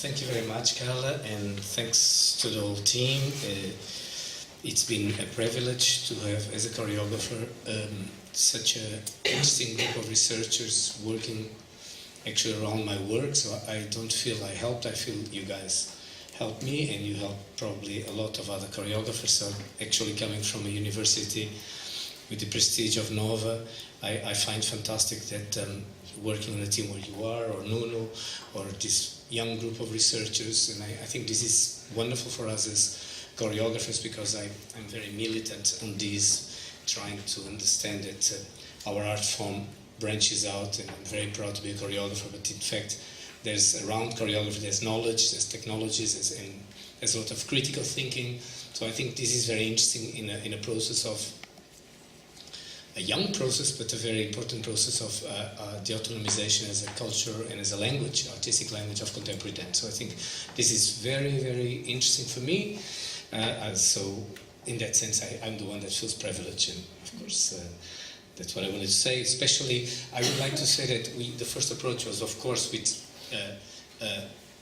Thank you very much, Carla, and thanks to the whole team. It's been a privilege to have, as a choreographer, such an interesting group of researchers working actually around my work. So I don't feel I helped, I feel you guys helped me, and you helped probably a lot of other choreographers. So actually coming from a university with the prestige of Nova, I find fantastic that working in a team where you are, or Nuno, or this young group of researchers, and I think this is wonderful for us as choreographers, because I'm very militant on this, trying to understand that our art form branches out, and I'm very proud to be a choreographer, but in fact there's around choreography, there's knowledge, there's technologies, and there's a lot of critical thinking. So I think this is very interesting in a process of a young process, but a very important process of the autonomization as a culture and as a language, artistic language of contemporary dance. So I think this is very, very interesting for me. So in that sense, I'm the one that feels privileged, and of course that's what I wanted to say. Especially, I would like to say that the first approach was, of course, with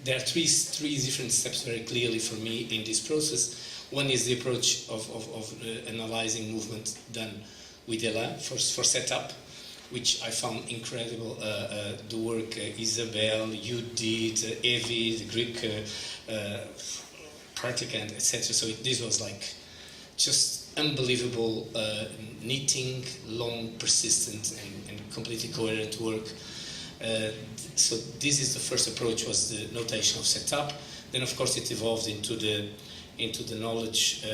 there are three different steps very clearly for me in this process. One is the approach of analyzing movement done with Ella for setup, which I found incredible. The work Isabel, you did, Evie, the Greek practicant, etc. So this was like just unbelievable knitting, long, persistent, and completely coherent work. So this is the first approach, was the notation of setup. Then of course it evolved into the knowledge,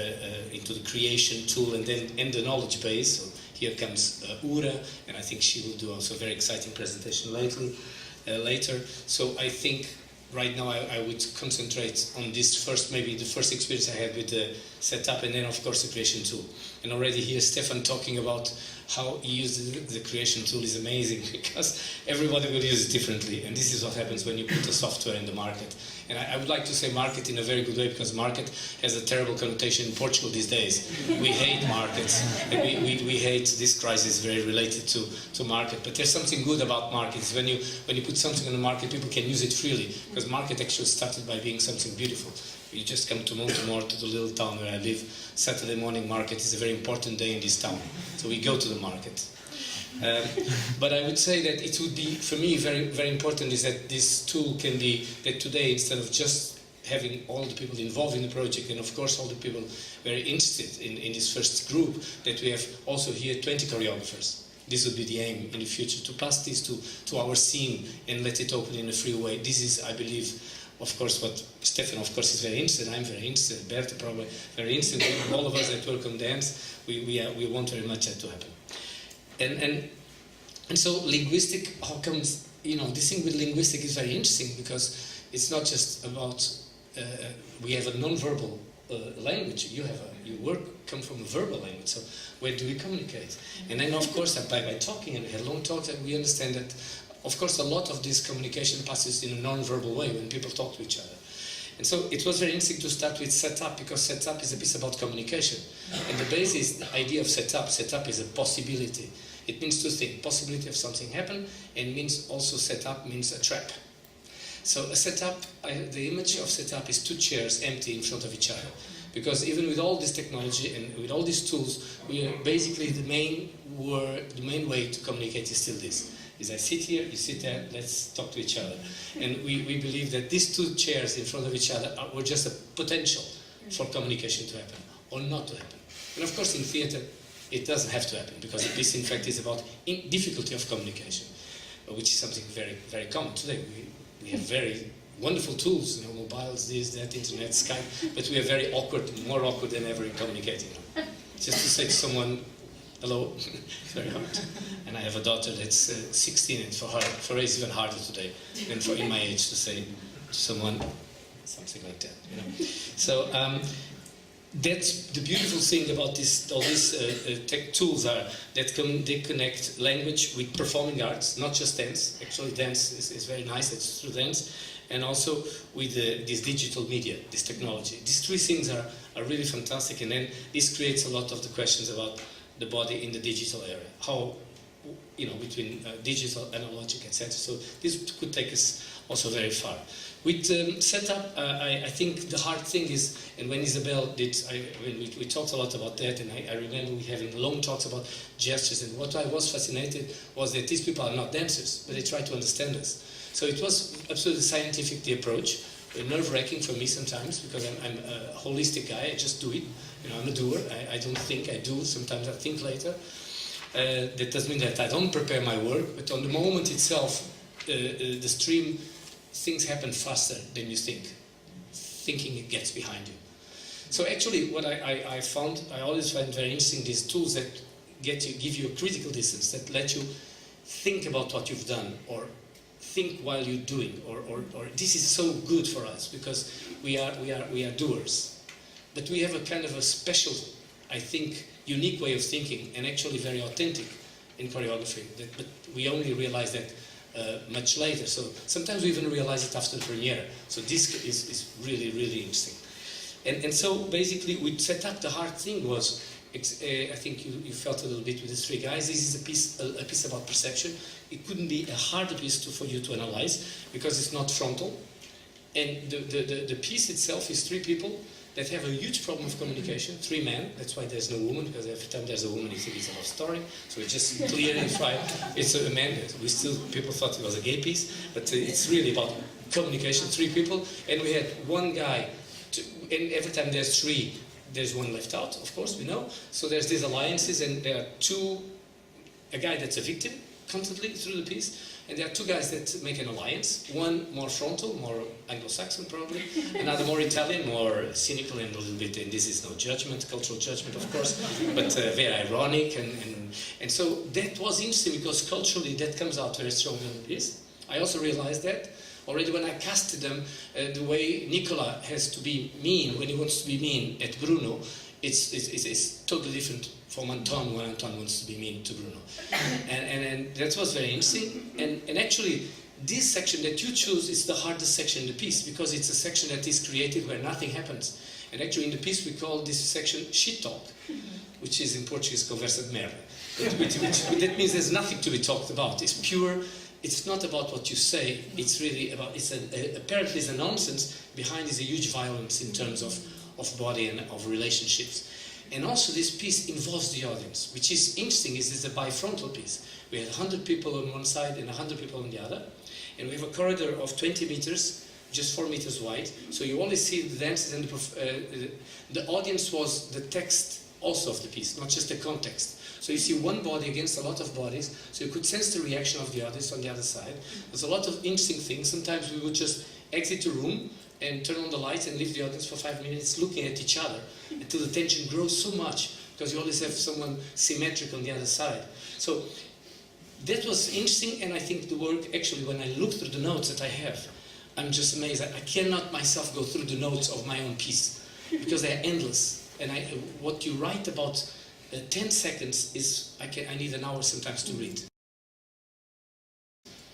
into the creation tool, and the knowledge base. So here comes Ura, and I think she will do also a very exciting presentation later. So I think right now I would concentrate on this first, maybe the first experience I had with the setup, and then of course the creation tool. And already here Stefan talking about how he used the creation tool is amazing, because everybody will use it differently, and this is what happens when you put a software in the market. And I would like to say market in a very good way, because market has a terrible connotation in Portugal these days. We hate markets, and we hate this crisis very related to market. But there's something good about markets. When you put something on the market, people can use it freely, because market actually started by being something beautiful. You just come to Multimodal, to the little town where I live. Saturday morning market is a very important day in this town, so we go to the market. But I would say that it would be, for me, very, very important is that this tool can be, that today, instead of just having all the people involved in the project, and of course all the people very interested in this first group, that we have also here 20 choreographers. This would be the aim in the future, to pass this to our scene and let it open in a free way. This is, I believe, of course, what Stefan, of course, is very interested. I'm very interested. Berta probably very interested. All of us that work on dance, we want very much that to happen. And so linguistic, how comes, this thing with linguistic is very interesting, because it's not just about, we have a non-verbal language. Your work come from a verbal language, so where do we communicate? And then of course by talking, and we had long talks, and we understand that of course a lot of this communication passes in a non-verbal way when people talk to each other. And so it was very interesting to start with setup, because setup is a piece about communication. And the basis, the idea of setup is a possibility. It means two things: possibility of something happen, and means also setup means a trap. So a setup, the image of setup is two chairs empty in front of each other. Because even with all this technology and with all these tools, we are basically the main way to communicate is still this. Is I sit here, you sit there, let's talk to each other. And we believe that these two chairs in front of each other were just a potential for communication to happen, or not to happen. And of course in theatre, it doesn't have to happen, because this in fact is about difficulty of communication, which is something very, very common today. We have very wonderful tools, mobiles, this, that, internet, Skype, but we are very awkward, more awkward than ever in communicating. Just to say to someone, hello, it's very hard. And I have a daughter that's 16, and for her it's even harder today than for in my age to say to someone something like that. So that's the beautiful thing about all these tech tools are that they connect language with performing arts, not just dance. Actually, dance is very nice. It's through dance, and also with this digital media, this technology. These three things are really fantastic, and then this creates a lot of the questions about the body in the digital area. How, between digital, analogic, etc. So this could take us also very far. We set up, I think the hard thing is, and when Isabel did, we talked a lot about that, and I remember we having long talks about gestures, and what I was fascinated was that these people are not dancers, but they try to understand us. So it was absolutely scientific, the approach, nerve-wracking for me sometimes, because I'm a holistic guy, I just do it. You know, I'm a doer, I don't think, I do, sometimes I think later. That doesn't mean that I don't prepare my work, but on the moment itself, the stream, things happen faster than you think. Thinking it gets behind you. So actually, what I found, I always find very interesting, these tools that give you a critical distance, that let you think about what you've done, or think while you're doing, or this is so good for us because we are doers. But we have a kind of a special, I think, unique way of thinking, and actually very authentic in choreography. But we only realize that much later. So sometimes we even realize it after the premiere. So this is really, really interesting. And so basically we set up, the hard thing was, I think you felt a little bit with the three guys, this is a piece about perception. It couldn't be a harder piece for you to analyze because it's not frontal. And the piece itself is three people that have a huge problem of communication, three men, that's why there's no woman, because every time there's a woman you think it's a love story, so it's just clear and fine, it's a man. People thought it was a gay piece, but it's really about communication, three people, and we had one guy, and every time there's three, there's one left out, of course, we know, so there's these alliances, and there are a guy that's a victim, constantly through the piece, and there are two guys that make an alliance, one more frontal, more Anglo-Saxon probably, another more Italian, more cynical and a little bit, and this is no judgment, cultural judgment of course, but very ironic, and so that was interesting because culturally that comes out very strongly in the piece. I also realized that already when I casted them, the way Nicola has to be mean, when he wants to be mean at Bruno, it's totally different from Anton when Anton wants to be mean to Bruno. And that was very interesting. And actually, this section that you choose is the hardest section in the piece because it's a section that is created where nothing happens. And actually in the piece we call this section shit talk, which is in Portuguese conversa de merda. That means there's nothing to be talked about. It's pure, it's not about what you say, it's really about, apparently it's a nonsense, behind is a huge violence in terms of body and of relationships. And also this piece involves the audience, which is interesting, it's a bifrontal piece. We had 100 people on one side and 100 people on the other. And we have a corridor of 20 meters, just 4 meters wide. So you only see the dances and the audience was the text also of the piece, not just the context. So you see one body against a lot of bodies, so you could sense the reaction of the audience on the other side. There's a lot of interesting things. Sometimes we would just exit a room and turn on the lights and leave the audience for 5 minutes looking at each other until the tension grows so much because you always have someone symmetric on the other side. So that was interesting, and I think the work, actually, when I look through the notes that I have, I'm just amazed. I cannot myself go through the notes of my own piece because they are endless. And what you write about 10 seconds is, I need an hour sometimes to read.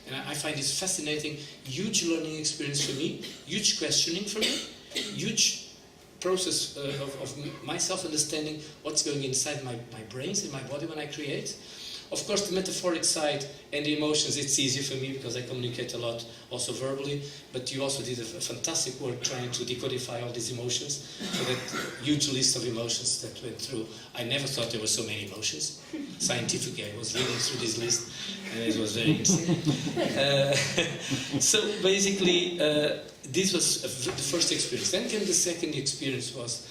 And I find this fascinating, huge learning experience for me, huge questioning for me, huge process of my self-understanding what's going inside my brains and my body when I create. Of course, the metaphoric side and the emotions, it's easier for me because I communicate a lot also verbally, but you also did a fantastic work trying to decodify all these emotions, so that huge list of emotions that went through. I never thought there were so many emotions. Scientifically, I was reading through this list, and it was very interesting. So basically, this was the first experience. Then came the second experience was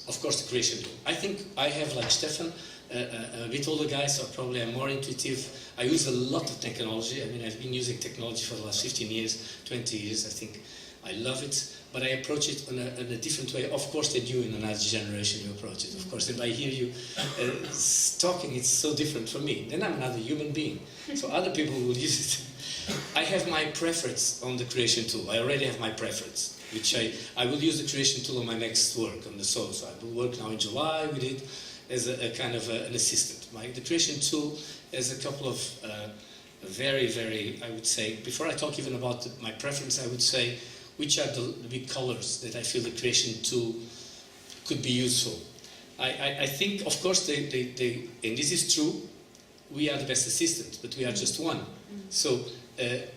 of course, the creation tool. I think I have, like Stefan, a bit older guy, so probably I'm more intuitive. I use a lot of technology. I mean, I've been using technology for the last 15 years, 20 years, I think. I love it, but I approach it in a different way, of course, than you in another generation you approach it, of course. And I hear you talking, it's so different from me. Then I'm another human being, so other people will use it. I have my preference on the creation tool. I already have my preference, which I will use the creation tool on my next work, on the solo. So I will work now in July with it as a kind of an assistant. The creation tool has a couple of very, very, I would say, before I talk even about my preference, I would say, which are the big colors that I feel the creation tool could be useful. I think, of course, and this is true, we are the best assistants, but we are just one. So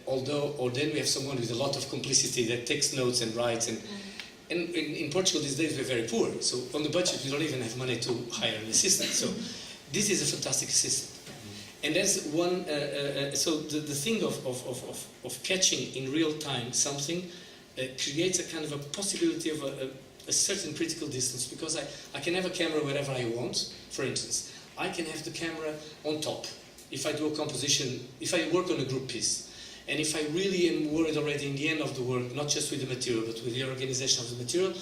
or then we have someone with a lot of complicity that takes notes and writes. And in Portugal these days we're very poor, so on the budget we don't even have money to hire an assistant. So this is a fantastic assistant. And that's one, so the thing of catching in real time something creates a kind of a possibility of a certain critical distance, because I can have a camera wherever I want. For instance, I can have the camera on top. If I do a composition, if I work on a group piece, and if I really am worried already in the end of the work, not just with the material, but with the organization of the material,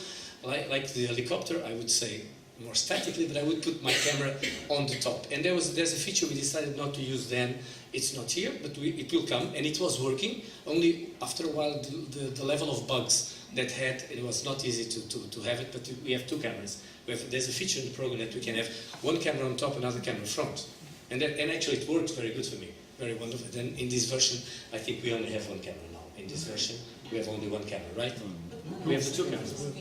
like the helicopter, I would say more statically, but I would put my camera on the top. And there's a feature we decided not to use then. It's not here, but it will come, and it was working. Only after a while, the level of bugs that it was not easy to have it, but we have two cameras. There's a feature in the program that we can have one camera on top, another camera front. And actually it works very good for me, very wonderful. Then in this version, I think we only have one camera now. In this version, we have only one camera, right? We have the two cameras.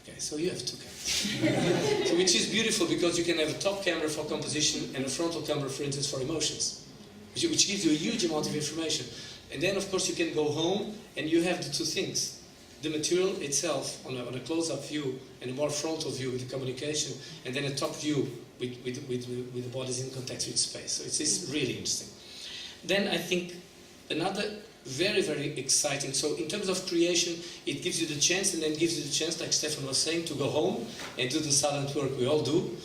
Okay, so you have two cameras. So which is beautiful, because you can have a top camera for composition and a frontal camera, for instance, for emotions, which gives you a huge amount of information. And then, of course, you can go home and you have the two things. The material itself on a close-up view and a more frontal view with the communication, and then a top view with the bodies in context with space. So it's really interesting. Then I think another very, very exciting, so in terms of creation, it gives you the chance, and then gives you the chance, like Stefan was saying, to go home and do the silent work we all do.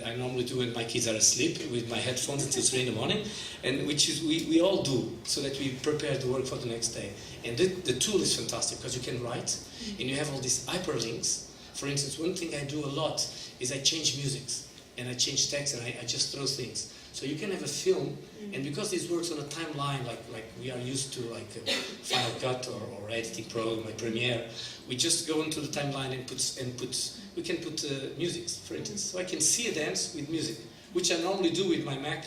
I normally do when my kids are asleep with my headphones until 3 in the morning, and which is we all do, so that we prepare the work for the next day. And the tool is fantastic, because you can write, and you have all these hyperlinks. For instance, one thing I do a lot is I change musics, and I change text, and I just throw things. So you can have a film, and because this works on a timeline, like we are used to, like Final Cut or editing program like Premiere, we just go into the timeline and we can put music, for instance. So I can see a dance with music, which I normally do with my Mac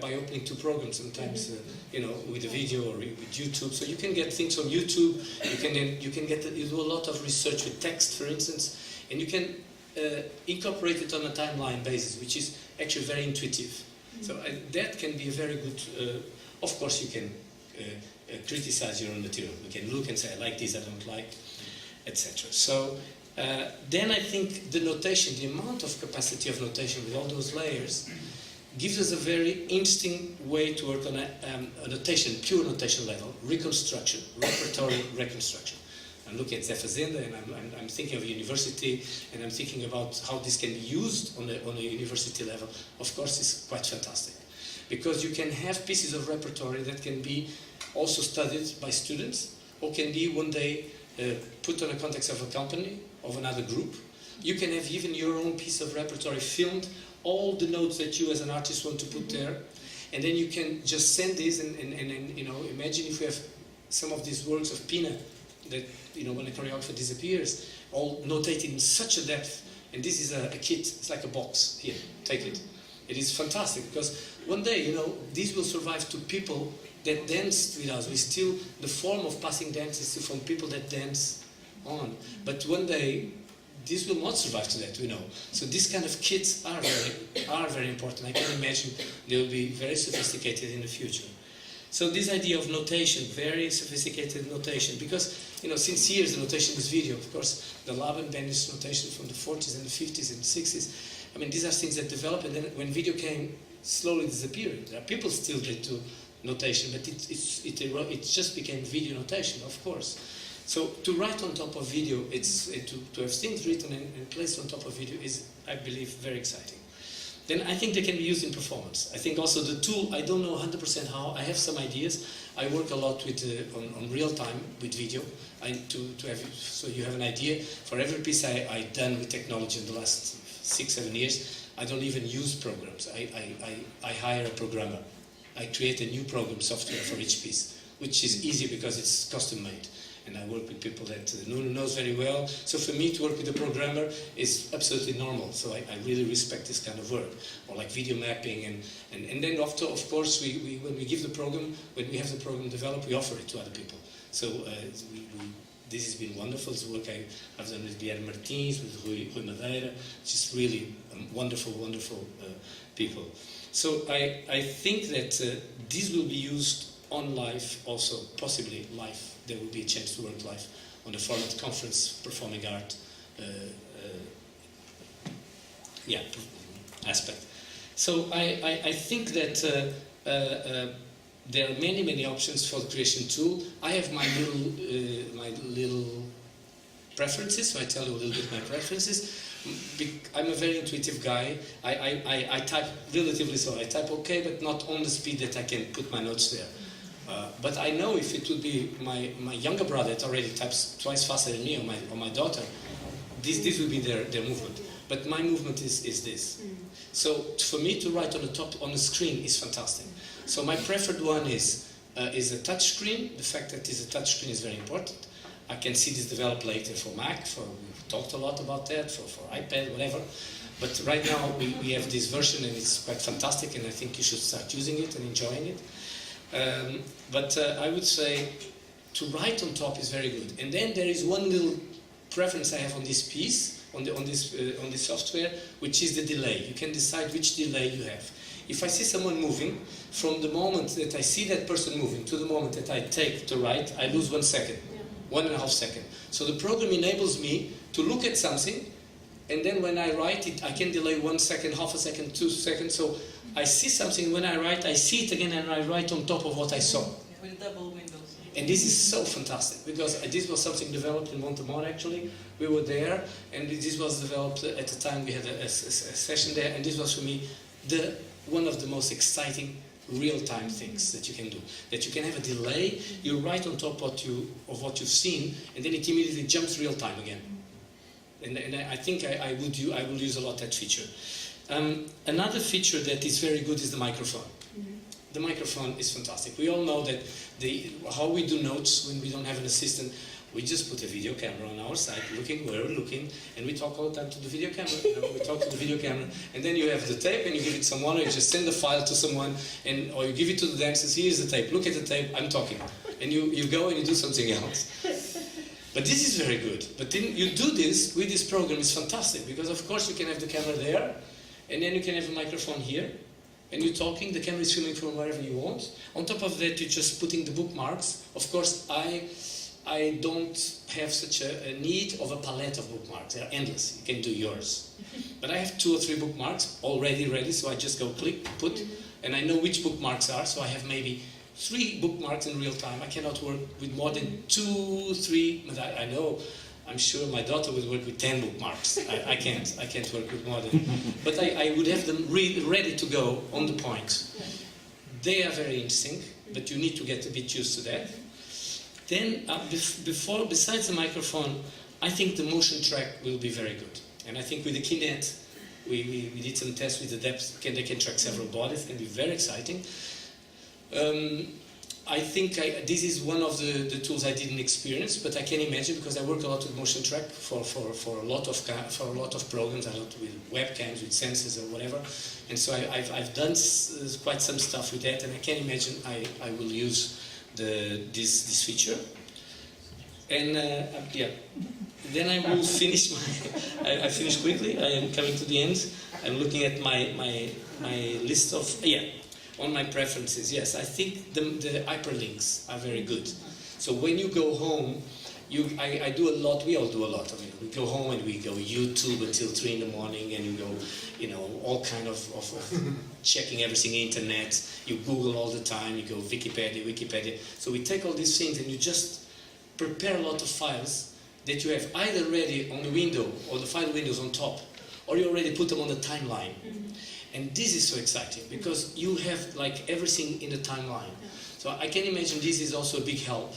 by opening two programs sometimes, with a video or with YouTube. So you can get things from YouTube. You do a lot of research with text, for instance, and you can incorporate it on a timeline basis, which is actually very intuitive. So that can be a very good. Of course, you can criticize your own material. You can look and say, I like this, I don't like, etc. So then I think the notation, the amount of capacity of notation with all those layers, gives us a very interesting way to work on a notation, pure notation level, reconstruction, repertory reconstruction. I'm looking at Zé Fazenda, and I'm thinking of university, and I'm thinking about how this can be used on a university level. Of course, it's quite fantastic, because you can have pieces of repertory that can be also studied by students, or can be one day put on a context of a company, of another group. You can have even your own piece of repertory filmed, all the notes that you as an artist want to put there, and then you can just send this, and imagine if we have some of these works of Pina, that when a choreographer disappears, all notated in such a depth, and this is a kit, it's like a box, here, take it. It is fantastic, because one day, this will survive to people that danced with us. The form of passing dance is from people that dance on, but one day, this will not survive to that, So these kind of kits are very important. I can imagine they will be very sophisticated in the future. So this idea of notation, very sophisticated notation, because since years the notation is video. Of course, the Lab and Bendis notation from the 40s and the 50s and the 60s. These are things that developed, and then when video came, slowly disappearing. There are people still get to notation, but it just became video notation, of course. So to write on top of video, to have things written and placed on top of video is, I believe, very exciting. Then I think they can be used in performance. I think also the tool, I don't know 100% how. I have some ideas. I work a lot with on real time with video. So you have an idea. For every piece I've done with technology in the last 6-7 years, I don't even use programs. I hire a programmer. I create a new program software for each piece, which is easy because it's custom made. And I work with people that Nuno knows very well. So for me to work with a programmer is absolutely normal. So I really respect this kind of work. Or like video mapping. And then after, of course, when we give the program, when we have the program developed, we offer it to other people. So this has been wonderful. It's work I've done with Guilherme Martins, with Rui Madeira. Just really wonderful, wonderful people. So I think that this will be used on live, also possibly live. There will be a chance to work live on the format conference, performing art, aspect. So I think that there are many options for the creation tool. I have my little preferences, so I tell you a little bit my preferences. I'm a very intuitive guy. I type relatively slow. I type okay, but not on the speed that I can put my notes there. But I know if it would be my younger brother that already types twice faster than me, or my daughter, this would be their movement. But my movement is this. So for me to write on the screen is fantastic. So my preferred one is a touch screen. The fact that it's a touch screen is very important. I can see this develop later for Mac. We've talked a lot about that for iPad, whatever. But right now we have this version and it's quite fantastic, and I think you should start using it and enjoying it. But I would say to write on top is very good. And then there is one little preference I have on this piece, on this software, which is the delay. You can decide which delay you have. If I see someone moving, from the moment that I see that person moving to the moment that I take to write, I lose 1 second, 1.5 seconds. So the program enables me to look at something, and then when I write it, I can delay 1 second, half a second, 2 seconds. So I see something, when I write, I see it again, and I write on top of what I saw. With double windows. And this is so fantastic, because this was something developed in Multimodal actually. We were there, and this was developed at the time we had a session there, and this was for me one of the most exciting real-time things that you can do. That you can have a delay, you write on top of what you've seen, and then it immediately jumps real-time again. And I think I will use a lot that feature. Another feature that is very good is the microphone. The microphone is fantastic. We all know that how we do notes when we don't have an assistant, we just put a video camera on our side, looking where we're looking, and we talk all the time to the video camera. We talk to the video camera, and then you have the tape, and you give it to someone, or you just send the file to someone, or you give it to the dancers. Here's the tape. Look at the tape. I'm talking, and you go and you do something else. But this is very good. But then you do this with this program. It's fantastic, because of course you can have the camera there, and then you can have a microphone here. And you're talking, the camera is filming from wherever you want. On top of that, you're just putting the bookmarks. Of course, I don't have such a need of a palette of bookmarks. They're endless. You can do yours. But I have 2 or 3 bookmarks already ready, so I just go click, put, and I know which bookmarks are, so I have maybe 3 bookmarks in real time. I cannot work with more than 2, 3, but I know, I'm sure my daughter would work with 10 bookmarks. I can't work with more than. But I would have them ready to go on the point. They are very interesting, but you need to get a bit used to that. Then, besides the microphone, I think the motion track will be very good. And I think with the Kinet, we did some tests with the depth. They can track several bodies. It can be very exciting. I think this is one of the tools I didn't experience, but I can imagine, because I work a lot with motion track for a lot of programs, a lot with webcams, with sensors or whatever, and so I've done quite some stuff with that, and I can imagine I will use this feature, and then I will finish I finish quickly. I am coming to the end. I'm looking at my list of on my preferences. Yes, I think the hyperlinks are very good. So when you go home, I do a lot. We all do a lot. I mean, we go home and we go YouTube until 3 in the morning, and you go, all kind of checking everything internet. You Google all the time. You go Wikipedia. So we take all these things and you just prepare a lot of files that you have either ready on the window or the file windows on top, or you already put them on the timeline. And this is so exciting, because you have like everything in the timeline. So I can imagine this is also a big help.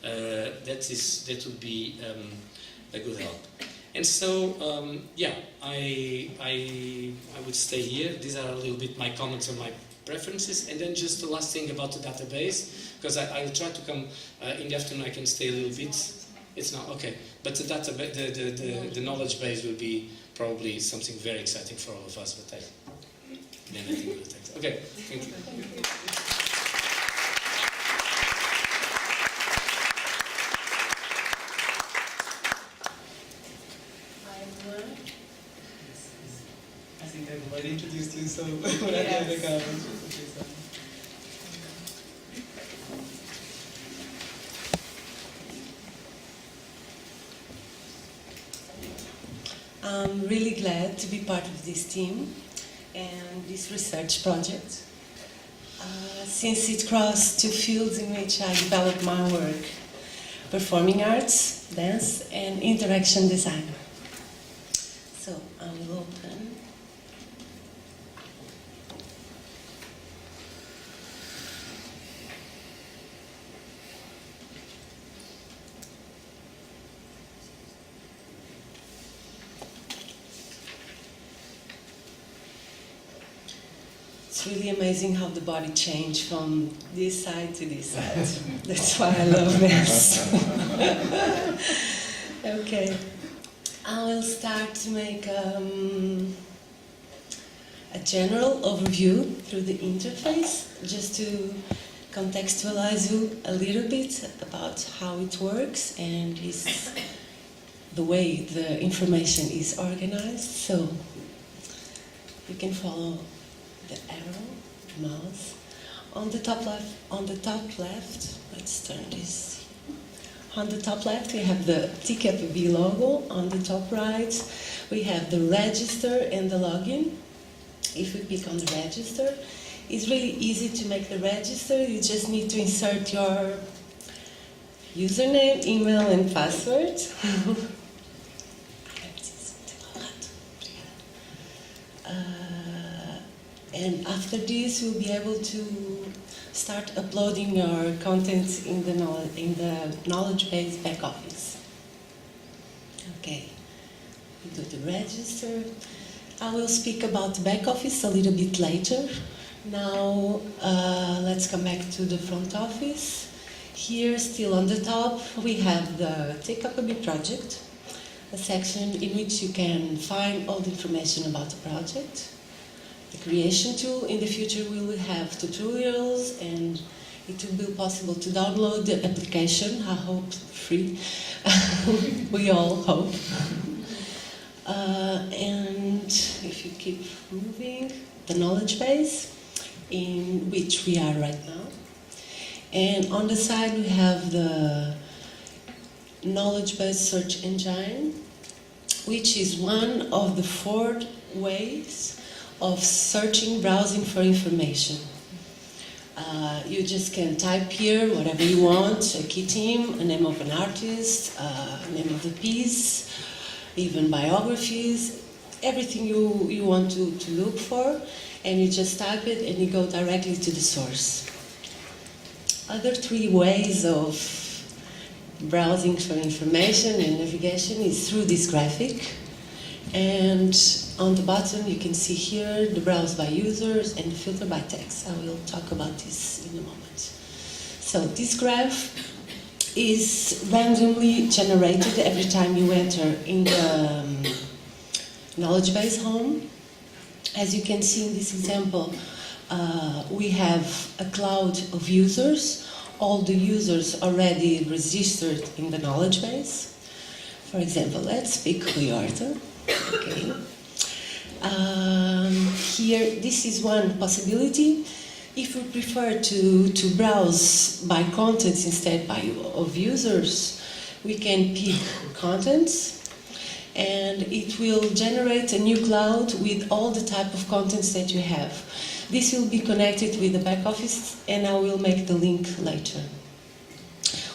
That would be a good help. And so, I would stay here. These are a little bit my comments on my preferences. And then just the last thing about the database, because I'll try to come in the afternoon. I can stay a little bit. It's not okay, but the database, the knowledge base will be probably something very exciting for all of us. But then I think we'll take. Okay, thank you. I think I've already introduced you, so when I get the comments, I'm really glad to be part of this team and this research project, since it crossed two fields in which I developed my work: performing arts, dance, and interaction design. So I will open. It's really amazing how the body changed from this side to this side. That's why I love this. Okay. I will start to make a general overview through the interface, just to contextualize you a little bit about how it works and the way the information is organized. So you can follow the arrow, the mouse. On the top left, let's turn this. On the top left, we have the TKPB logo. On the top right, we have the register and the login. If we click on the register, it's really easy to make the register. You just need to insert your username, email, and password. And after this, you'll be able to start uploading your content in the knowledge base back office. Okay, we do the register. I will speak about back office a little bit later. Now, let's come back to the front office. Here, still on the top, we have the Take Up a Bit project, a section in which you can find all the information about the project. The creation tool. In the future we will have tutorials, and it will be possible to download the application, I hope free. We all hope. And if you keep moving, the knowledge base in which we are right now. And on the side we have the knowledge base search engine, which is one of the 4 ways of searching, browsing for information. You just can type here whatever you want, a key theme, a name of an artist, a name of the piece, even biographies, everything you want to look for, and you just type it and you go directly to the source. Other 3 ways of browsing for information and navigation is through this graphic. And on the bottom you can see here the browse by users and the filter by text. I will talk about this in a moment. So this graph is randomly generated every time you enter in the knowledge base home. As you can see in this example, we have a cloud of users, all the users already registered in the knowledge base. For example, let's pick Arthur. Okay. Here, this is one possibility. If we prefer to browse by contents instead of users, we can pick contents, and it will generate a new cloud with all the type of contents that you have. This will be connected with the back office, and I will make the link later.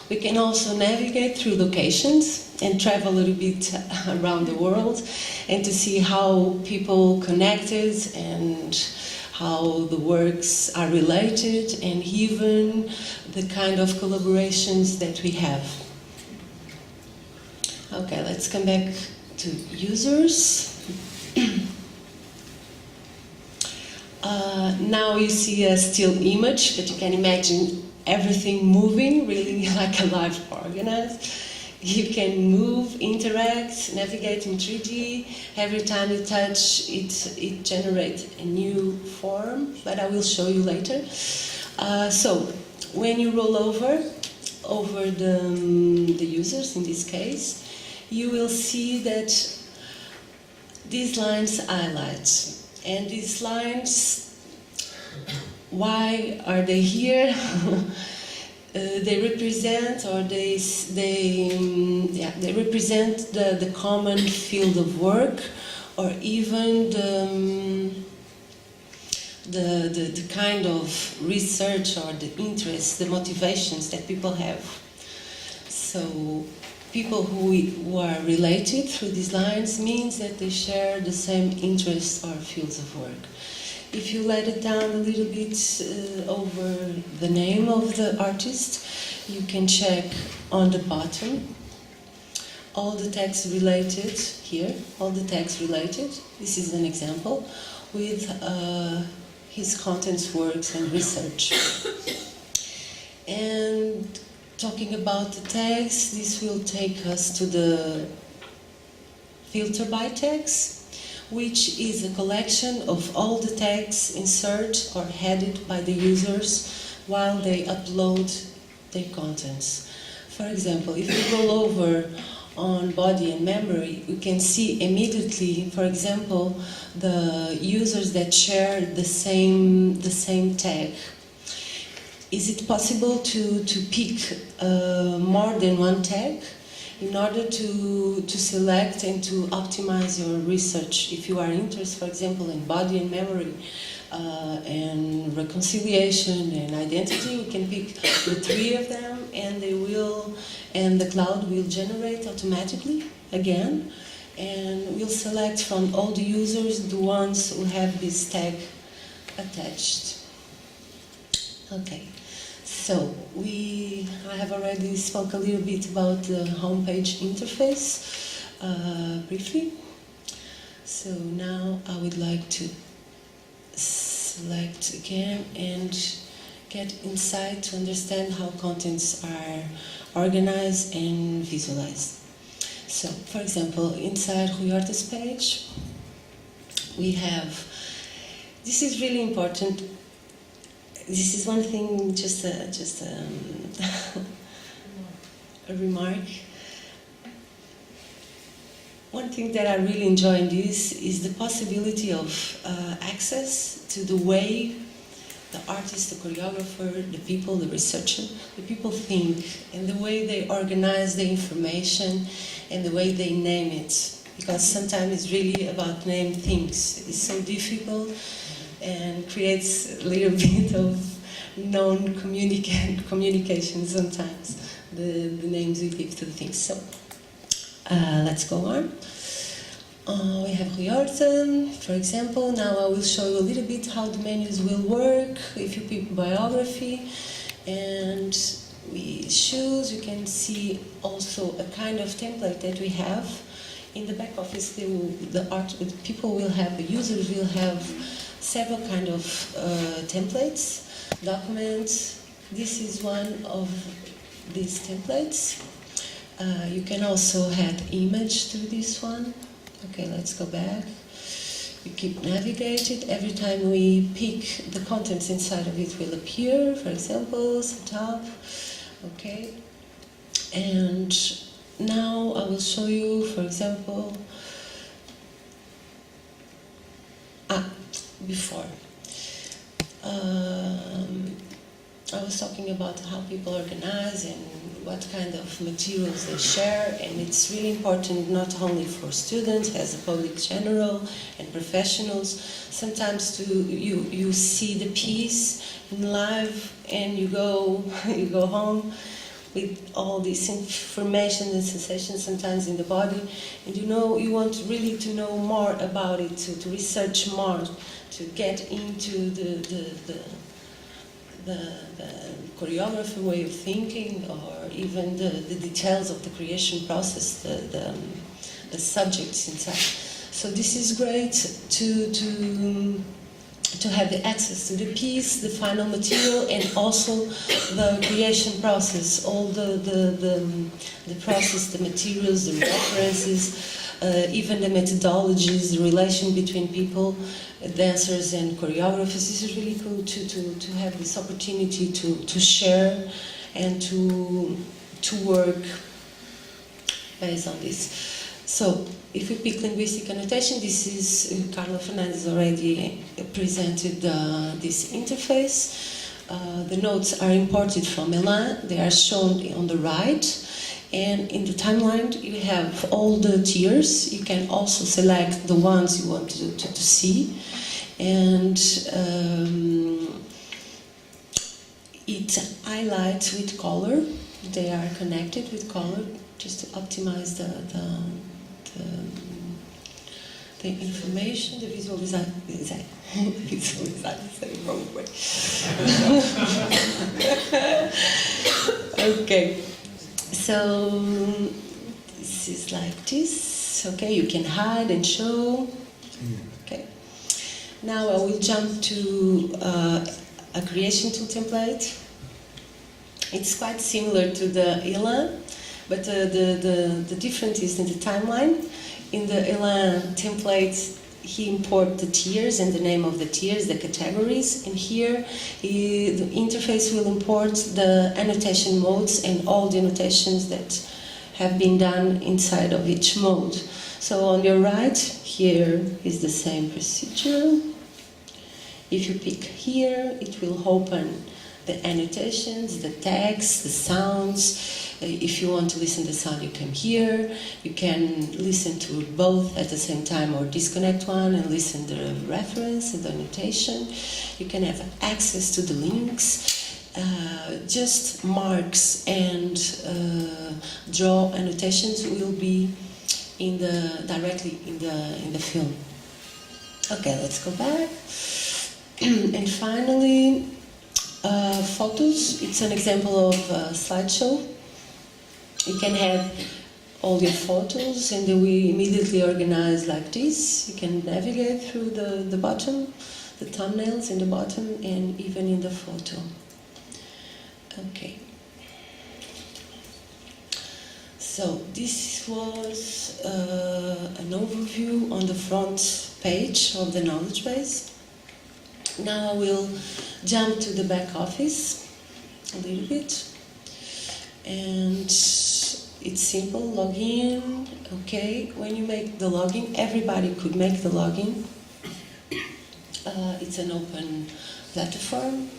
We can also navigate through locations and travel a little bit around the world, and to see how people connected and how the works are related, and even the kind of collaborations that we have. Okay, let's come back to users. Now you see a still image, but you can imagine everything moving, really like a live organism. You can move, interact, navigate in 3D. Every time you touch, it generates a new form, but I will show you later. So when you roll over the users, in this case, you will see that these lines highlight. And these lines, why are they here? they represent, or they represent the common field of work, or even the kind of research or the interests, the motivations that people have. So people who are related through these lines means that they share the same interests or fields of work. If you let it down a little bit over the name of the artist, you can check on the bottom all the text related here, all the text related. This is an example with his contents, works and research. And talking about the text, this will take us to the filter by text, which is a collection of all the tags inserted or headed by the users while they upload their contents. For example, if we go over on body and memory, we can see immediately, for example, the users that share the same tag. Is it possible to pick more than one tag in order to select and to optimize your research? If you are interested, for example, in body and memory, and reconciliation and identity, we can pick the three of them, and the cloud will generate automatically again, and we'll select from all the users the ones who have this tag attached. Okay. So I have already spoke a little bit about the homepage interface briefly. So now I would like to select again and get insight to understand how contents are organized and visualized. So, for example, inside Ruyorta's page, we have, this is really important. This is one thing, just a remark. One thing that I really enjoy in this is the possibility of access to the way the artist, the choreographer, the people, the researcher, the people think, and the way they organize the information and the way they name it. Because sometimes it's really about name things. It's so difficult and creates a little bit of non-communication sometimes, the names we give to the things. So let's go on. We have Ruyorta, for example. Now I will show you a little bit how the menus will work. If you pick biography and we choose, you can see also a kind of template that we have. In the back office, the people will have, the users will have several kind of templates, documents. This is one of these templates. You can also add image to this one. Okay, let's go back. You keep navigating. Every time we pick, the contents inside of it will appear. For example, setup. Okay, and now I will show you, for example, before. I was talking about how people organize and what kind of materials they share, and it's really important not only for students, as a public general and professionals. Sometimes you see the piece in live and you go home with all this information and sensations sometimes in the body, and you want really to know more about it, to research more, to get into the choreography way of thinking, or even the details of the creation process, the subjects inside. So this is great to have the access to the piece, the final material, and also the creation process, all the process, the materials, the references, even the methodologies, the relation between people, dancers and choreographers. This is really cool to have this opportunity to share and to work based on this. So, if we pick linguistic annotation, this is, Carla Fernandes already presented this interface. the notes are imported from Elan. They are shown on the right. And in the timeline, you have all the tiers. You can also select the ones you want to see. And it highlights with color. They are connected with color just to optimize the information, the visualization. Visualization, wrong way. Okay, so this is like this. Okay, you can hide and show. Okay, now I will jump to a creation tool template. It's quite similar to the Elan, but the difference is in the timeline. In the Elan template, he imports the tiers and the name of the tiers, the categories, and here the interface will import the annotation modes and all the annotations that have been done inside of each mode. So on your right, here is the same procedure. If you pick here, it will open the annotations, the text, the sounds. If you want to listen to the sound, you come here. You can listen to both at the same time or disconnect one and listen to the reference and the annotation. You can have access to the links. Just marks and draw annotations will be directly in the film. Okay, let's go back. And finally, photos. It's an example of a slideshow. You can have all your photos and then we immediately organize like this. You can navigate through the bottom, the thumbnails in the bottom and even in the photo. Okay. So this was an overview on the front page of the knowledge base. Now I will jump to the back office a little bit. And it's simple, log in, okay. When you make the login, everybody could make the login. It's an open platform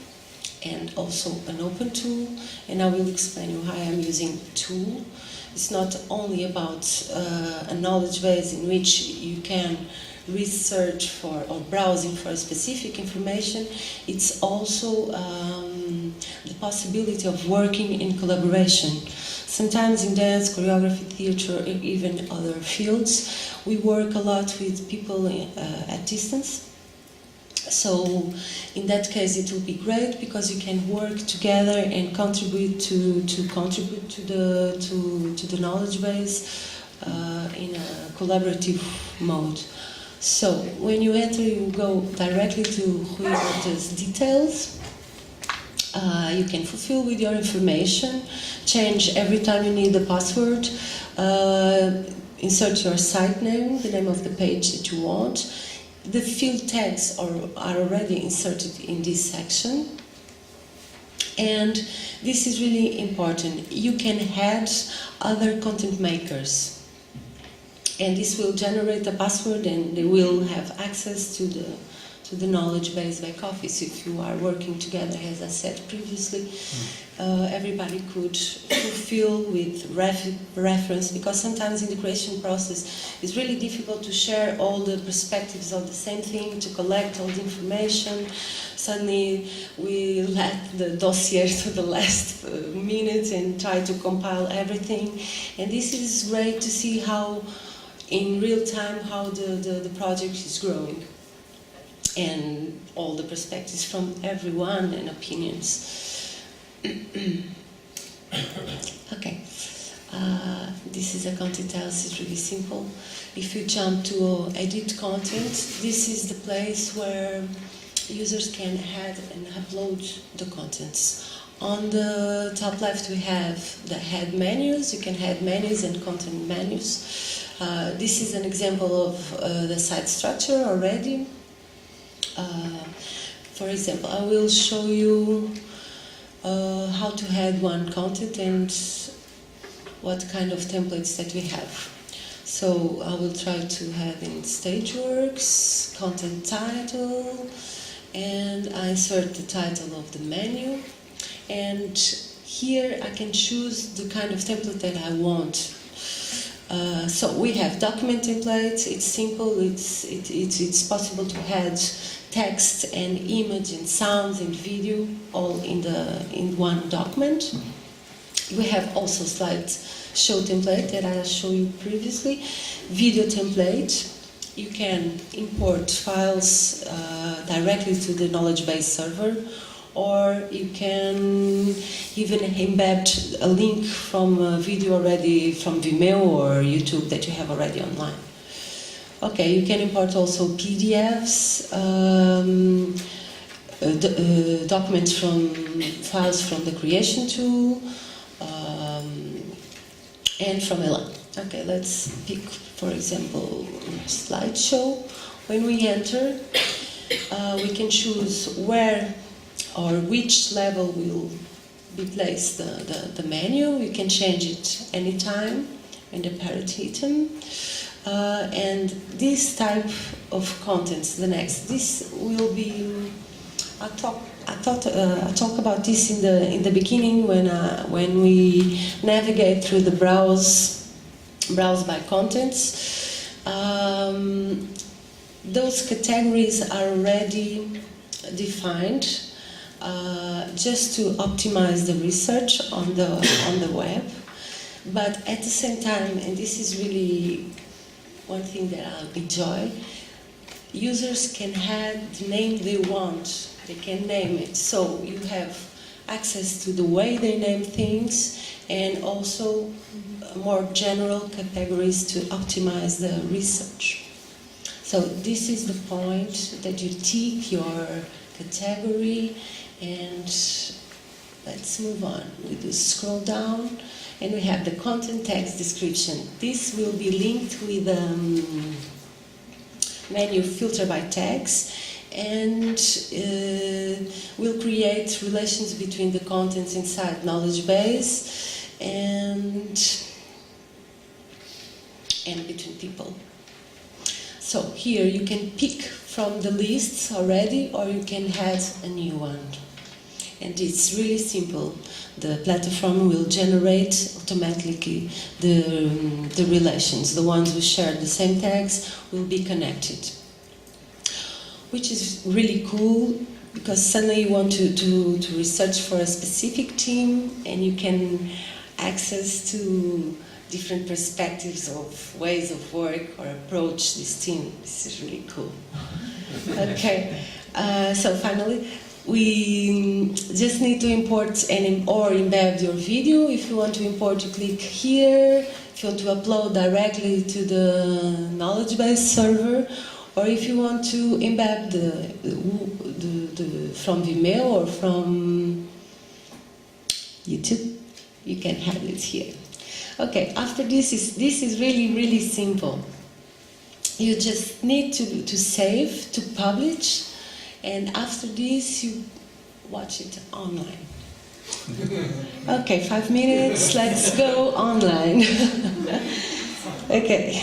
and also an open tool. And I will explain you how I'm using tool. It's not only about a knowledge base in which you can research for or browsing for specific information. It's also the possibility of working in collaboration. Sometimes in dance, choreography, theatre, or even other fields, we work a lot with people at distance. So in that case it will be great because you can work together and contribute to the knowledge base in a collaborative mode. So when you enter, you go directly to Humanities details. You can fulfill with your information, change every time you need the password, insert your site name, the name of the page that you want. The field tags are already inserted in this section. And this is really important. You can add other content makers. And this will generate a password and they will have access to the knowledge base back office. If you are working together, as I said previously, everybody could fulfill with reference, because sometimes in the creation process it's really difficult to share all the perspectives of the same thing, to collect all the information. Suddenly we let the dossier to the last minute and try to compile everything. And this is great to see how in real time how the project is growing and all the perspectives from everyone and opinions. Okay, this is a content analysis, really simple. If you jump to edit content, this is the place where users can add and upload the contents. On the top left we have the head menus. You can add menus and content menus. This is an example of the site structure already. For example, I will show you how to add one content and what kind of templates that we have. So I will try to have in Stageworks, content title, and I insert the title of the menu, and here I can choose the kind of template that I want. So we have document templates. It's simple. It's possible to add text and image and sounds and video all in one document. We have also slideshow template that I showed you previously. Video template. You can import files directly to the knowledge base server, or you can even embed a link from a video already from Vimeo or YouTube that you have already online. Okay, you can import also PDFs, documents from files from the creation tool, and from Elan. Okay, let's pick, for example, slideshow. When we enter, we can choose where or which level will be placed the menu. We can change it anytime in the parent item. And this type of contents, the next, this will be. I talk about this in the beginning when we navigate through the browse by contents. Those categories are already defined just to optimize the research on the web, but at the same time, and this is really one thing that I enjoy, users can add the name they want. They can name it, so you have access to the way they name things, and also more general categories to optimize the research. So this is the point that you tick your category, and let's move on. We do scroll down, and we have the content text description. This will be linked with menu filter by tags, and will create relations between the contents inside knowledge base and between people. So here you can pick from the lists already, or you can add a new one. And it's really simple. The platform will generate automatically the relations. The ones who share the same tags will be connected, which is really cool, because suddenly you want to research for a specific team, and you can access to different perspectives of ways of work or approach this team. This is really cool. Okay, so finally, we just need to import or embed your video. If you want to import, you click here. If you want to upload directly to the knowledge base server, or if you want to embed from Vimeo or from YouTube, you can have it here. Okay, after this is really simple. You just need to save, to publish, and after this you watch it online. Okay, 5 minutes, let's go online. Okay.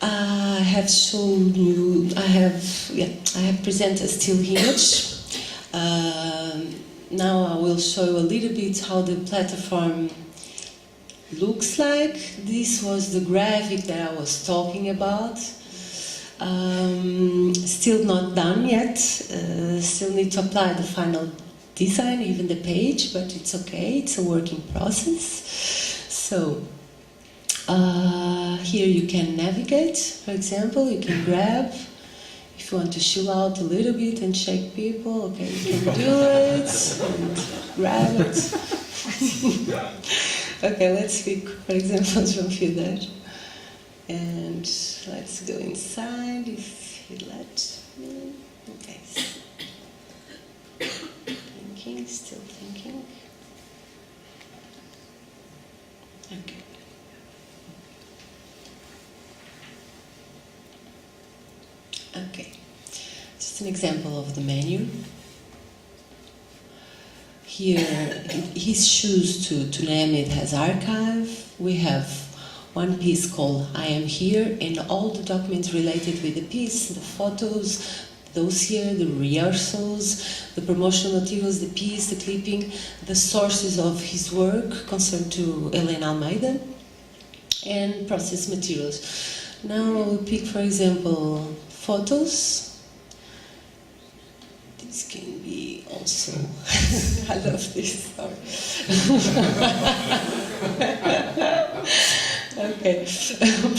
I have shown you. I have presented a still image. Now I will show you a little bit how the platform looks like. This was the graphic that I was talking about. Still not done yet. Still need to apply the final design, even the page, but it's okay. It's a work in process. So here you can navigate. For example, you can grab. If you want to chill out a little bit and shake people, okay, you can do it and grab it. Okay, let's pick, for example, from there. And let's go inside if you let me. Okay. Thinking, still thinking. Okay. Okay. Just an example of the menu. here his shoes to name it has archive. We have one piece called I Am Here, and all the documents related with the piece, the photos, those here, the rehearsals, the promotional materials, the piece, the clipping, the sources of his work concerned to Helena Almeida, and process materials. Now I will pick, for example, photos. This can be also, I love this, sorry. Okay,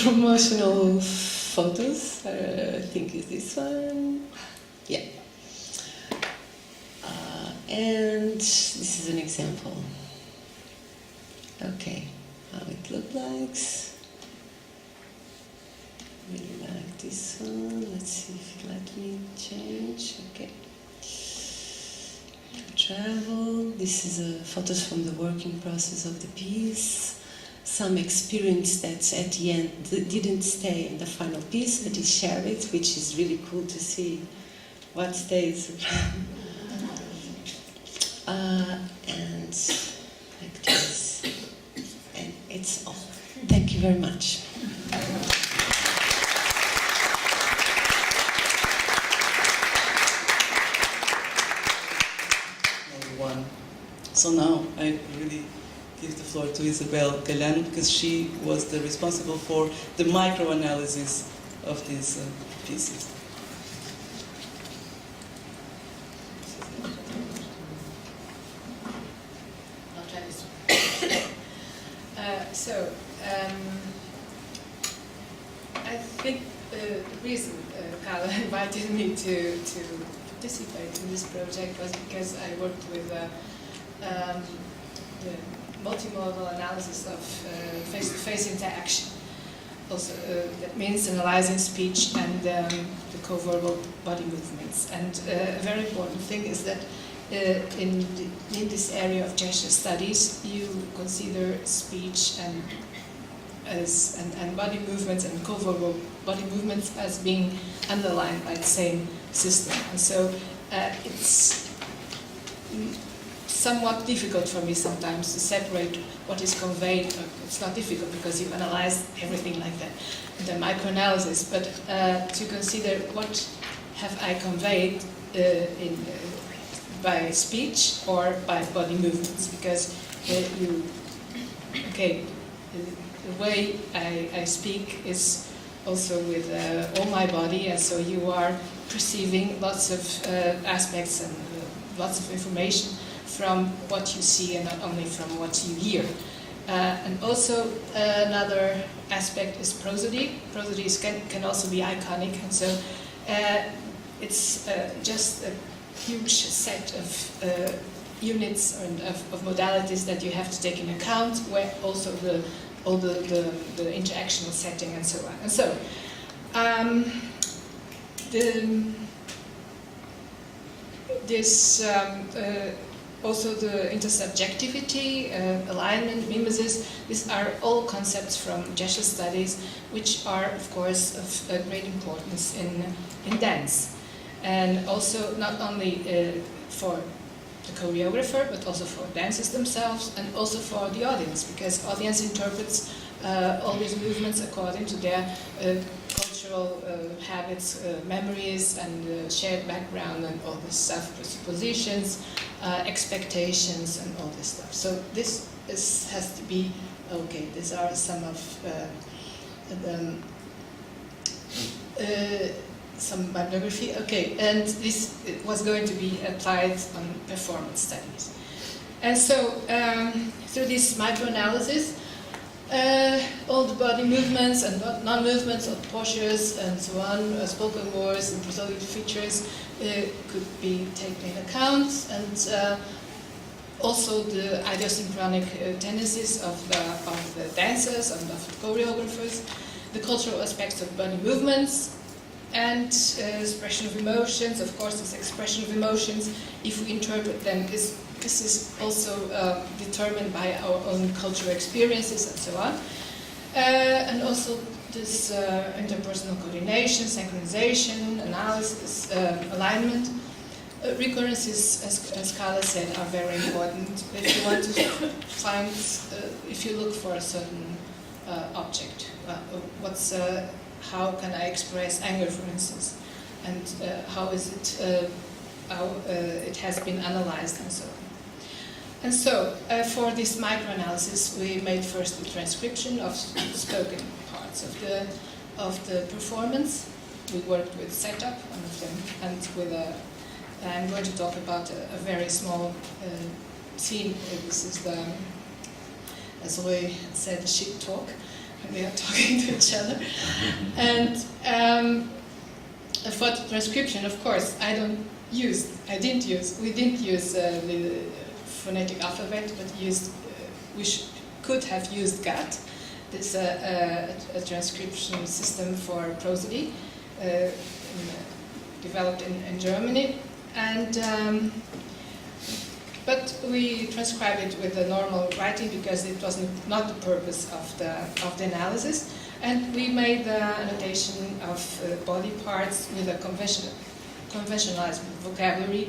promotional photos, I think is this one, yeah. And this is an example. Okay, how it looks like. Really like this one. Let's see if it let me change. Okay. Travel. This is photos from the working process of the piece. Some experience that at the end didn't stay in the final piece, but he shared it, which is really cool to see what stays. And like this. And it's all. Thank you very much. So now I really give the floor to Isabel Galán, because she was the responsible for the microanalysis of these pieces. I'll try this one. I think the reason Carla invited me to participate in this project was because I worked with the multimodal analysis of face-to-face interaction. Also, that means analyzing speech and the co-verbal body movements. And a very important thing is that in this area of gesture studies, you consider speech and body movements and co-verbal body movements as being underlined by the same system. And so it's somewhat difficult for me sometimes to separate what is conveyed. It's not difficult because you analyze everything like that, the microanalysis, but to consider what have I conveyed by speech or by body movements, because the way I speak is also with all my body, and so you are perceiving lots of aspects and lots of information from what you see and not only from what you hear. And also another aspect is prosody. Prosody can also be iconic, and so it's just a huge set of units and of modalities that you have to take into account, where also all the interactional setting and so on. And so also the intersubjectivity, alignment, mimesis, these are all concepts from gesture studies, which are, of course, of great importance in dance. And also not only for the choreographer, but also for dancers themselves, and also for the audience, because audience interprets all these movements according to their cultural habits, memories, and shared background, and all this stuff, presuppositions, expectations, and all this stuff. So this has to be okay. These are some of some bibliography. Okay, and this was going to be applied on performance studies. And so through this microanalysis, all the body movements and non-movements of postures and so on, spoken words and prosodic features could be taken into account, and also the idiosyncratic tendencies of the dancers and of the choreographers, the cultural aspects of body movements, and expression of emotions. Of course, this expression of emotions, if we interpret them, this is also determined by our own cultural experiences and so on. And also this interpersonal coordination, synchronization, analysis, alignment. Recurrences, as Carla said, are very important. If you want to find, if you look for a certain object, how can I express anger, for instance, and how is it, how it has been analyzed, and so on. And so, for this microanalysis, we made first the transcription of spoken parts of the performance. We worked with setup, one of them, and with I'm going to talk about a very small scene. This is the, as Roy said, shit talk. They are talking to each other. And for the transcription, of course, we didn't use the phonetic alphabet, but could have used GATT. This a transcription system for prosody, developed in Germany, and but we transcribed it with the normal writing because it was not the purpose of the analysis, and we made the annotation of body parts with a conventionalized vocabulary,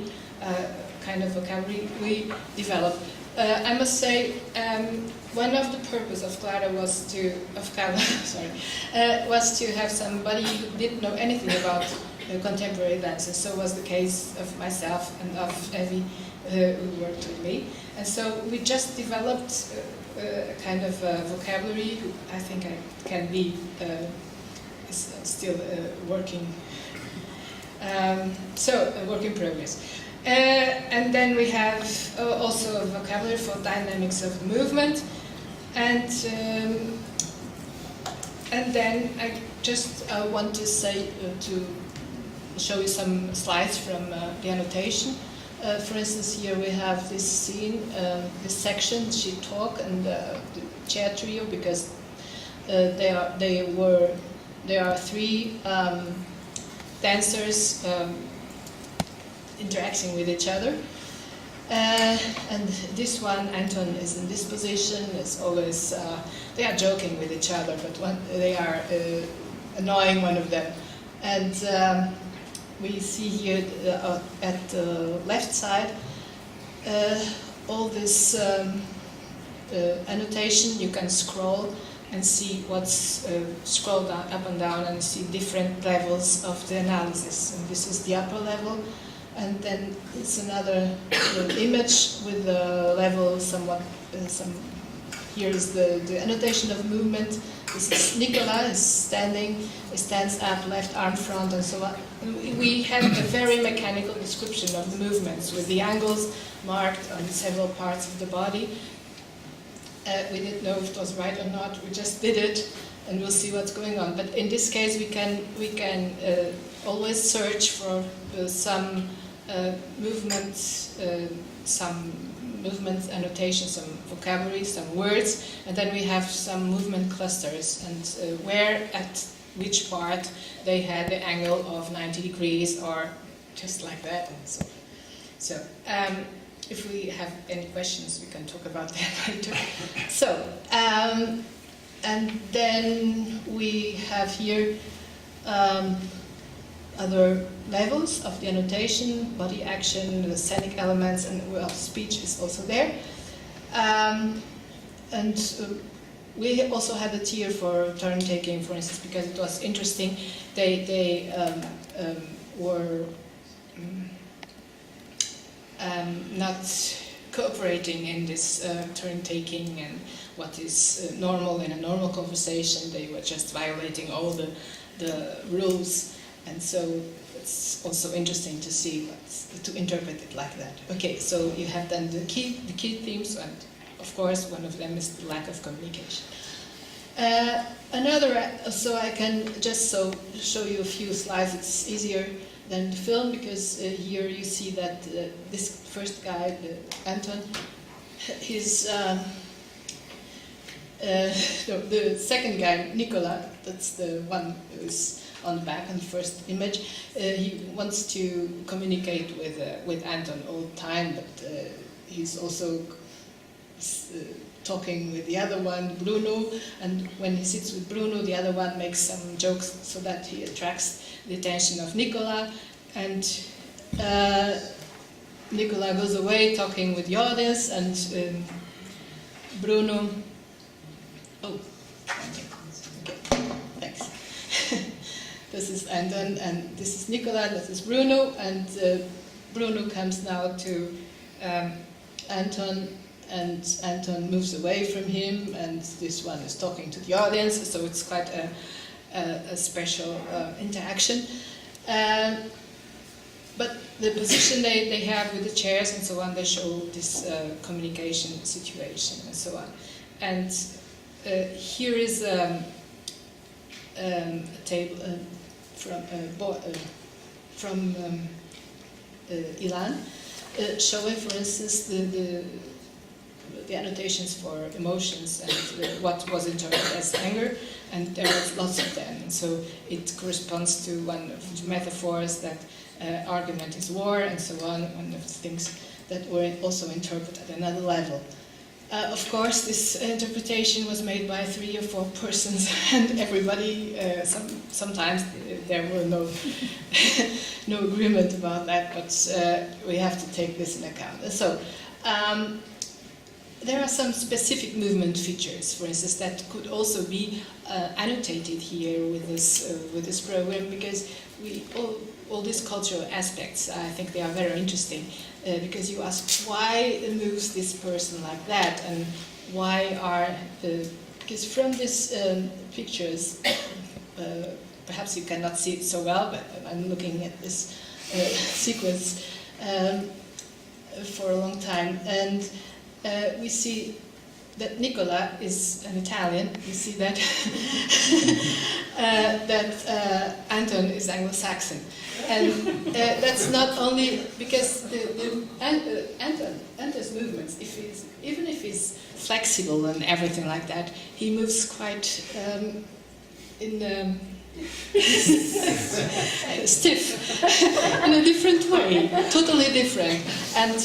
kind of vocabulary we developed. I must say, one of the purposes of Clara was to have somebody who didn't know anything about contemporary dances. So was the case of myself and of Evie, who worked with me. And so we just developed a kind of vocabulary. I think I can be still working. So a work in progress. And then we have also a vocabulary for dynamics of movement, and then I just want to say to show you some slides from the annotation. For instance, here we have this scene, this section, she talk, and the chair trio, because there are three dancers. Interacting with each other, and this one, Anton, is in this position. It's always they are joking with each other, but they are annoying one of them. And we see here at the left side all this annotation. You can scroll and see what's scroll down, up and down, and see different levels of the analysis. And this is the upper level. And then it's another image with the level somewhat. Here is the annotation of movement. This is Nicola is standing. He stands up, left arm front, and so on. We had a very mechanical description of the movements with the angles marked on several parts of the body. We didn't know if it was right or not. We just did it, and we'll see what's going on. But in this case, we can always search for some movements, annotation, some vocabulary, some words, and then we have some movement clusters, and where at which part they had the angle of 90 degrees or just like that, and so on. So if we have any questions, we can talk about that later. So, and then we have here other levels of the annotation, body action, the scenic elements, and well, speech is also there. We also had a tier for turn taking, for instance, because it was interesting. They were not cooperating in this turn taking and what is normal in a normal conversation. They were just violating all the rules. And so it's also interesting to see to interpret it like that. Okay, so you have then the key themes, and of course one of them is the lack of communication. So I can just show you a few slides. It's easier than the film because here you see that this first guy, Anton, he's the second guy, Nicola. That's the one who's on the back on the first image. He wants to communicate with Anton all the time, but he's also talking with the other one, Bruno, and when he sits with Bruno, the other one makes some jokes so that he attracts the attention of Nicola. And Nicola goes away talking with the audience, and Bruno. Oh, okay, thanks. This is Anton, and this is Nicola, this is Bruno, and Bruno comes now to Anton, and Anton moves away from him, and this one is talking to the audience, so it's quite a special interaction. But the position they have with the chairs and so on, they show this communication situation and so on. And here is a table from Ilan, showing, for instance, the annotations for emotions and what was interpreted as anger, and there are lots of them. And so it corresponds to one of the metaphors that argument is war, and so on, one of the things that were also interpreted at another level. Of course, this interpretation was made by 3 or 4 persons, and everybody, sometimes there were no agreement about that, but we have to take this in account. So, there are some specific movement features, for instance, that could also be annotated here with this program, because all these cultural aspects, I think they are very interesting, because you ask why moves this person like that, and why are because from these pictures, perhaps you cannot see it so well, but I'm looking at this sequence for a long time, and we see that Nicola is an Italian. We see that that Anton is Anglo-Saxon, and that's not only because Anton's movements, even if he's flexible and everything like that, he moves quite stiff in a different way, totally different. And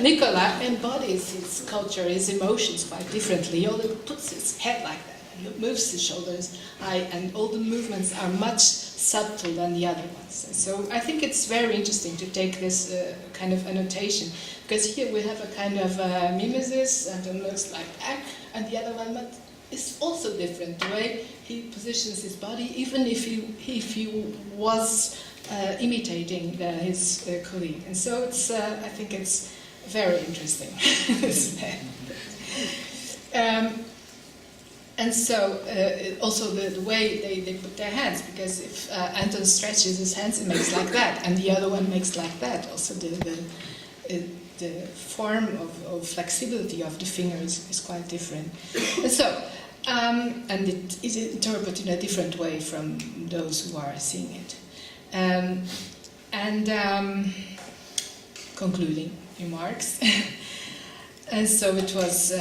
Nicola embodies his culture, his emotions quite differently. He only puts his head like that and moves his shoulders high, and all the movements are much subtle than the other ones. So I think it's very interesting to take this kind of annotation, because here we have a kind of mimesis, and it looks like that, and the other one is also different. The way he positions his body, even if he was imitating his colleague, and so it's I think it's very interesting. And so also the way they put their hands, because if Anton stretches his hands, it makes like that, and the other one makes like that. Also the form of flexibility of the fingers is quite different. And so, and it is interpreted in a different way from those who are seeing it. Concluding remarks. And so it was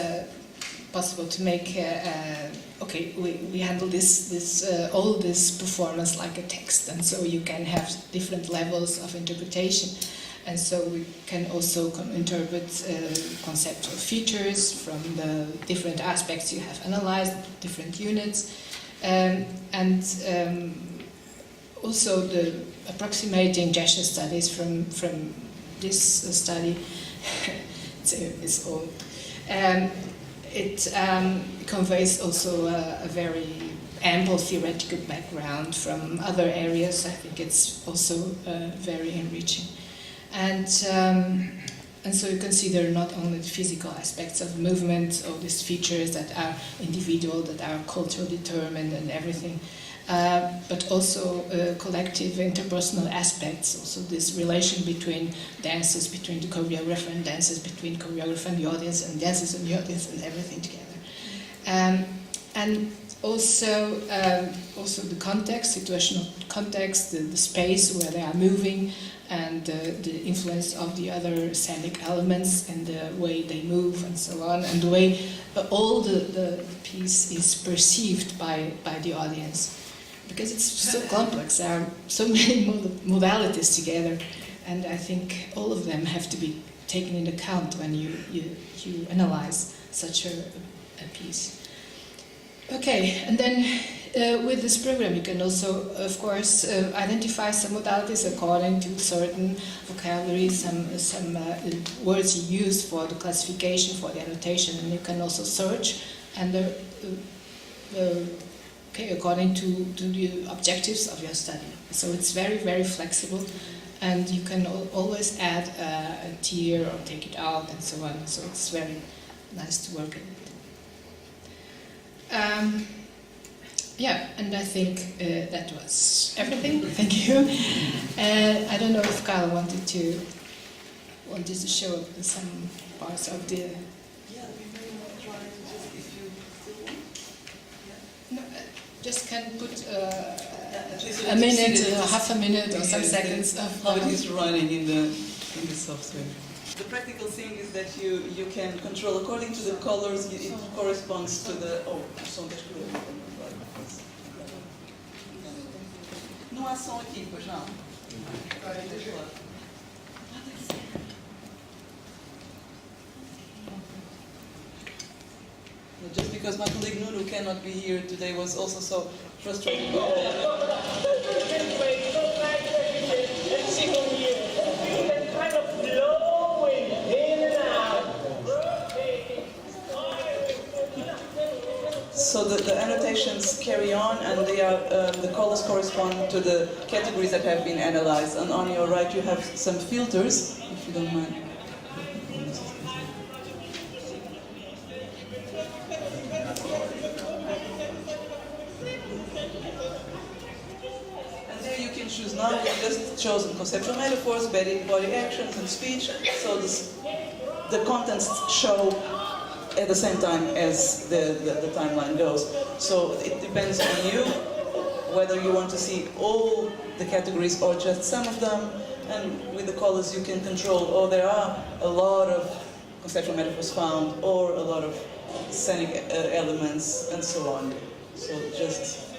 possible to make, okay, we handle all this performance like a text, and so you can have different levels of interpretation. And so we can also interpret conceptual features from the different aspects you have analyzed, different units, and also the approximating gesture studies from this study. It's old. It conveys also a very ample theoretical background from other areas. I think it's also very enriching. And so you consider not only the physical aspects of movement, or these features that are individual, that are culturally determined and everything, but also collective interpersonal aspects, also this relation between dances, between the choreographer and dances, between choreographer and the audience, and dances and the audience, and everything together. And also the context, situational context, the space where they are moving, and the influence of the other scenic elements and the way they move and so on, and the way all the piece is perceived by the audience. Because it's so complex, there are so many modalities together, and I think all of them have to be taken into account when you analyze such a piece. Okay, and then with this program you can also, of course, identify some modalities according to certain vocabulary, some words you use for the classification, for the annotation, and you can also search and according to the objectives of your study. So it's very, very flexible, and you can always add a tier or take it out and so on. So it's very nice to work with it. Yeah, and I think that was everything. Thank you. I don't know if Kyle wanted to show some parts of the. Yeah, we may want to try to just, if you still want. No, just can put At least a minute, see that half a minute, or some yes, seconds of how it is running in the software. The practical thing is that you can control according to the colors. It corresponds to the som das cores. Não há som aqui, pois não? Deixa lá. Just because my colleague Nuno cannot be here today was also so frustrated. So the annotations carry on, and they are the colors correspond to the categories that have been analyzed. And on your right, you have some filters, if you don't mind. And there you can choose. Now we've just chosen conceptual metaphors, body actions, and speech. So the contents show at the same time as the timeline goes. So it depends on you whether you want to see all the categories or just some of them. And with the colors you can control, there are a lot of conceptual metaphors found, or a lot of scenic elements, and so on. So just...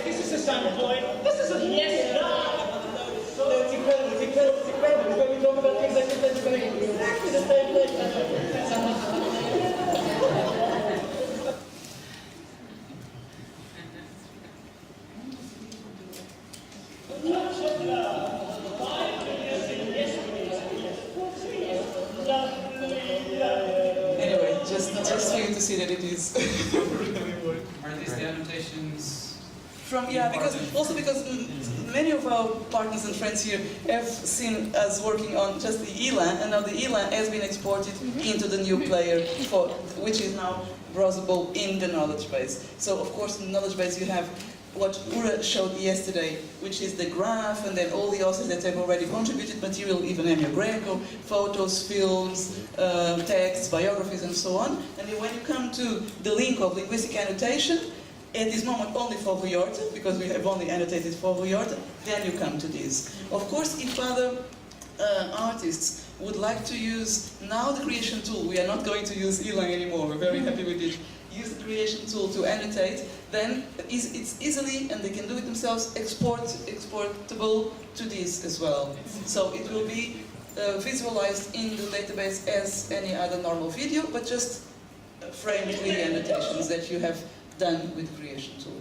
This is a standpoint. This is a yes, no. So it's incredible. It's incredible. When we talk about things like this, it's going exactly the same thing. Anyway, just for you to see that it is really working. Are these the annotations? Because many of our partners and friends here have seen us working on just the ELAN, and now the ELAN has been exported into the new player, which is now browsable in the knowledge base. So of course in the knowledge base you have what Ura showed yesterday, which is the graph, and then all the authors that have already contributed material, even Ennio Greco, photos, films, texts, biographies, and so on. And then when you come to the link of linguistic annotation, at this moment only for Vuyorta, because we have only annotated for Vuyorta, then you come to this. Of course, if other artists would like to use now the creation tool, we are not going to use Elang anymore, we're very happy with it, use the creation tool to annotate, then it's easily, and they can do it themselves, exportable to this as well. So it will be visualized in the database as any other normal video, but just framed with the annotations that you have done with the creation tool.